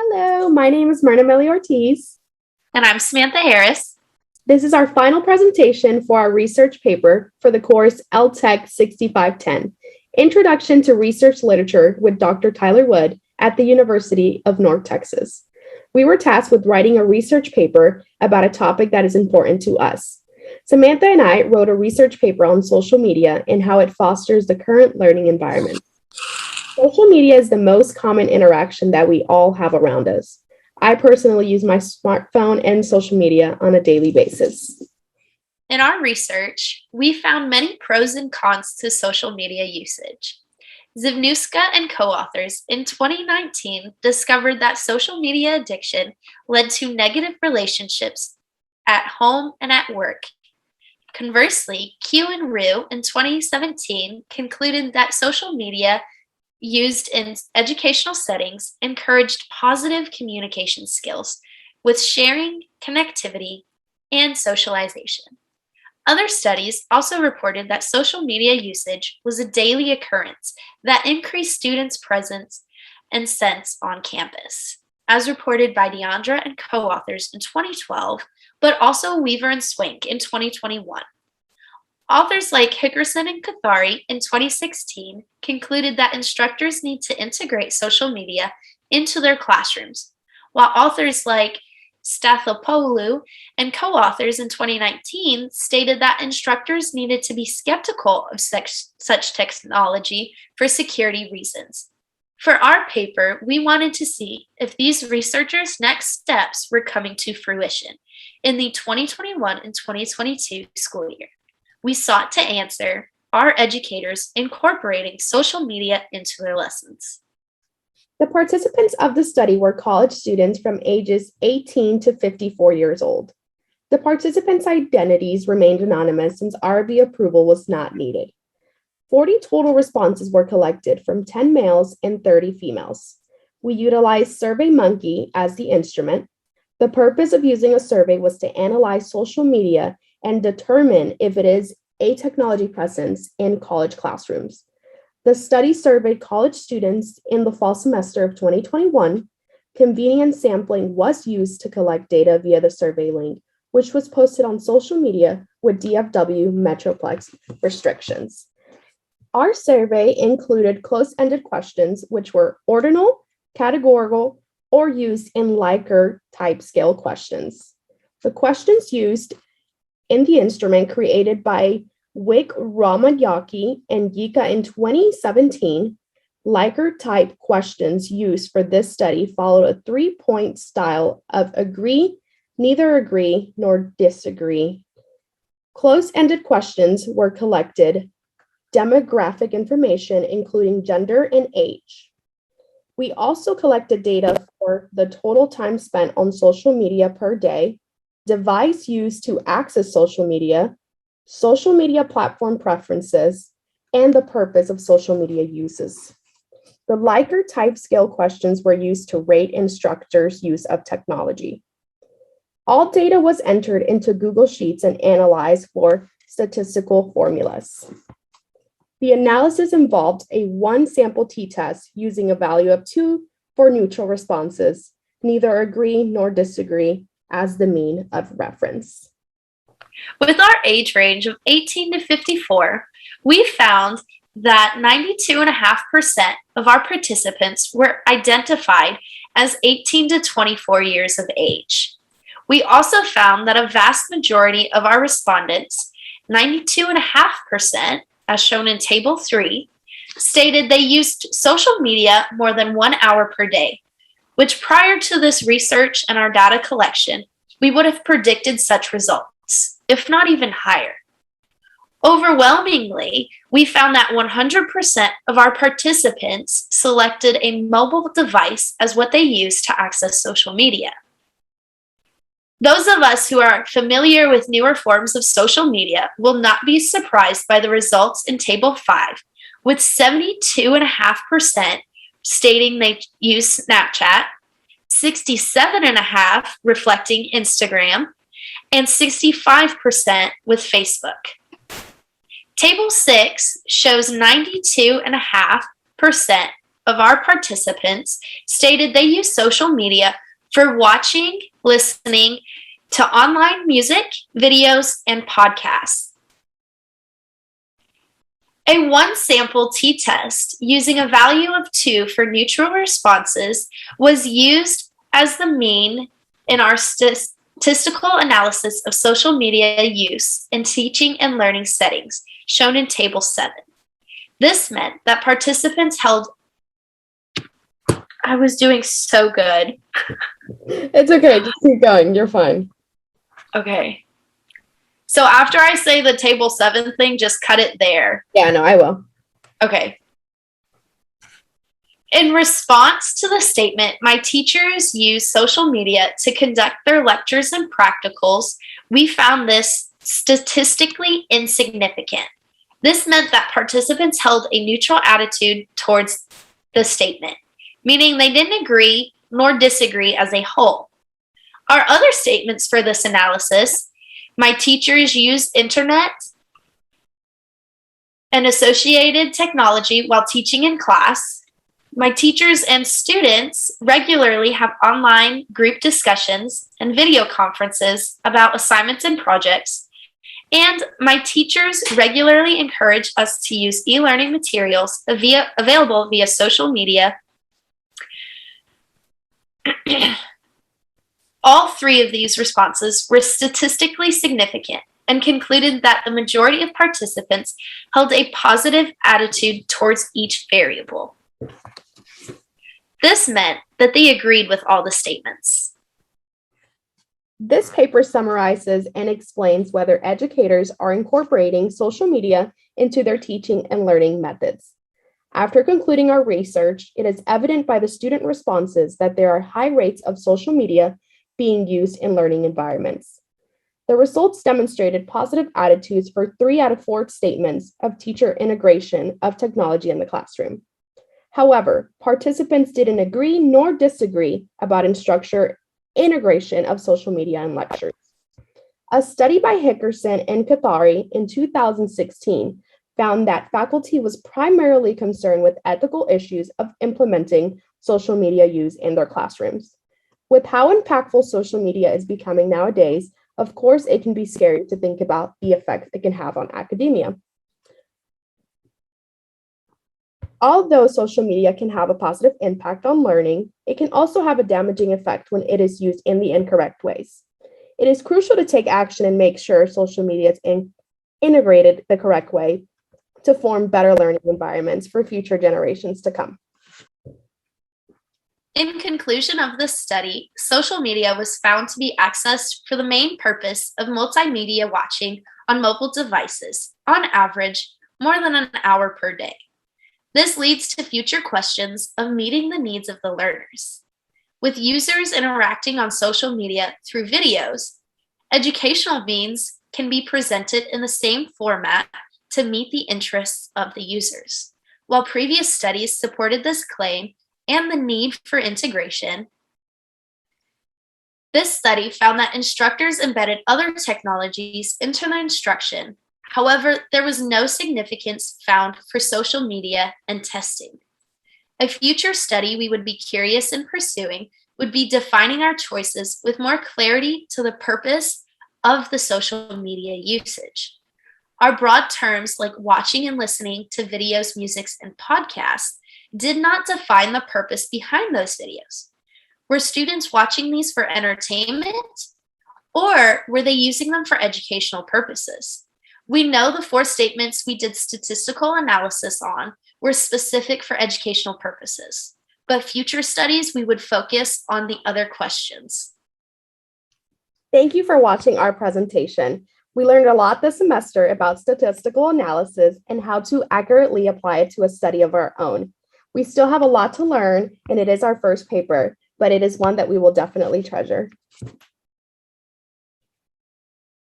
Hello, my name is Myrna Millie Ortiz. And I'm Samantha Harris. This is our final presentation for our research paper for the course LTEC 6510, Introduction to Research Literature with Dr. Tyler Wood at the University of North Texas. We were tasked with writing a research paper about a topic that is important to us. Samantha and I wrote a research paper on social media and how it fosters the current learning environment. Social media is the most common interaction that we all have around us. I personally use my smartphone and social media on a daily basis. In our research, we found many pros and cons to social media usage. Zivnuska and co-authors in 2019 discovered that social media addiction led to negative relationships at home and at work. Conversely, Q and Rue in 2017 concluded that social media used in educational settings encouraged positive communication skills with sharing, connectivity, and socialization. Other studies also reported that social media usage was a daily occurrence that increased students' presence and sense on campus, as reported by Deandra and co-authors in 2012, but also Weaver and Swank in 2021. Authors like Hickerson and Cathari in 2016 concluded that instructors need to integrate social media into their classrooms, while authors like Stathopoulou and co-authors in 2019 stated that instructors needed to be skeptical of such technology for security reasons. For our paper, we wanted to see if these researchers' next steps were coming to fruition in the 2021 and 2022 school year. We sought to answer, are educators incorporating social media into their lessons? The participants of the study were college students from ages 18 to 54 years old. The participants' identities remained anonymous since RB approval was not needed. 40 total responses were collected from 10 males and 30 females. We utilized SurveyMonkey as the instrument. The purpose of using a survey was to analyze social media and determine if it is a technology presence in college classrooms. The study surveyed college students in the fall semester of 2021. Convenience sampling was used to collect data via the survey link, which was posted on social media with DFW Metroplex restrictions. Our survey included close-ended questions, which were ordinal, categorical, or used in Likert type scale questions. The questions used in the instrument created by Wick Ramayaki and Yika in 2017, Likert type questions used for this study followed a 3-point style of agree, neither agree, nor disagree. Close-ended questions were collected demographic information, including gender and age. We also collected data for the total time spent on social media per day, device used to access social media platform preferences, and the purpose of social media uses. The Likert type scale questions were used to rate instructors' use of technology. All data was entered into Google Sheets and analyzed for statistical formulas. The analysis involved a one sample t-test using a value of 2 for neutral responses, neither agree nor disagree, as the mean of reference. With our age range of 18 to 54, we found that 92.5% of our participants were identified as 18 to 24 years of age. We also found that a vast majority of our respondents, 92.5%, as shown in Table 3, stated they used social media more than 1 hour per day, which prior to this research and our data collection, we would have predicted such results, if not even higher. Overwhelmingly, we found that 100% of our participants selected a mobile device as what they use to access social media. Those of us who are familiar with newer forms of social media will not be surprised by the results in Table 5, with 72.5% stating they use Snapchat, 67.5% reflecting Instagram, and 65% with Facebook. Table 6 shows 92.5% of our participants stated they use social media for watching, listening to online music, videos, and podcasts. A one-sample t-test using a value of 2 for neutral responses was used as the mean in our statistical analysis of social media use in teaching and learning settings, shown in Table 7. This meant that participants held... I was doing so good. It's okay. Just keep going. You're fine. Okay. So after I say the Table 7 thing, just cut it there. Yeah, no, I will. Okay. In response to the statement, my teachers use social media to conduct their lectures and practicals, we found this statistically insignificant. This meant that participants held a neutral attitude towards the statement, meaning they didn't agree nor disagree as a whole. Our other statements for this analysis: my teachers use internet and associated technology while teaching in class. My teachers and students regularly have online group discussions and video conferences about assignments and projects. And my teachers regularly encourage us to use e-learning materials available via social media. All 3 of these responses were statistically significant and concluded that the majority of participants held a positive attitude towards each variable. This meant that they agreed with all the statements. This paper summarizes and explains whether educators are incorporating social media into their teaching and learning methods. After concluding our research, it is evident by the student responses that there are high rates of social media being used in learning environments. The results demonstrated positive attitudes for 3 out of 4 statements of teacher integration of technology in the classroom. However, participants didn't agree nor disagree about instructor integration of social media in lectures. A study by Hickerson and Cathari in 2016 found that faculty was primarily concerned with ethical issues of implementing social media use in their classrooms. With how impactful social media is becoming nowadays, of course, it can be scary to think about the effect it can have on academia. Although social media can have a positive impact on learning, it can also have a damaging effect when it is used in the incorrect ways. It is crucial to take action and make sure social media is integrated the correct way to form better learning environments for future generations to come. In conclusion of this study, social media was found to be accessed for the main purpose of multimedia watching on mobile devices, on average, more than an hour per day. This leads to future questions of meeting the needs of the learners. With users interacting on social media through videos, educational means can be presented in the same format to meet the interests of the users. While previous studies supported this claim and the need for integration, this study found that instructors embedded other technologies into their instruction. However, there was no significance found for social media and testing. A future study we would be curious in pursuing would be defining our choices with more clarity to the purpose of the social media usage. Our broad terms like watching and listening to videos, music, and podcasts did not define the purpose behind those videos. Were students watching these for entertainment, or were they using them for educational purposes? We know the 4 statements we did statistical analysis on were specific for educational purposes, but future studies we would focus on the other questions. Thank you for watching our presentation. We learned a lot this semester about statistical analysis and how to accurately apply it to a study of our own. We still have a lot to learn, and it is our first paper, but it is one that we will definitely treasure.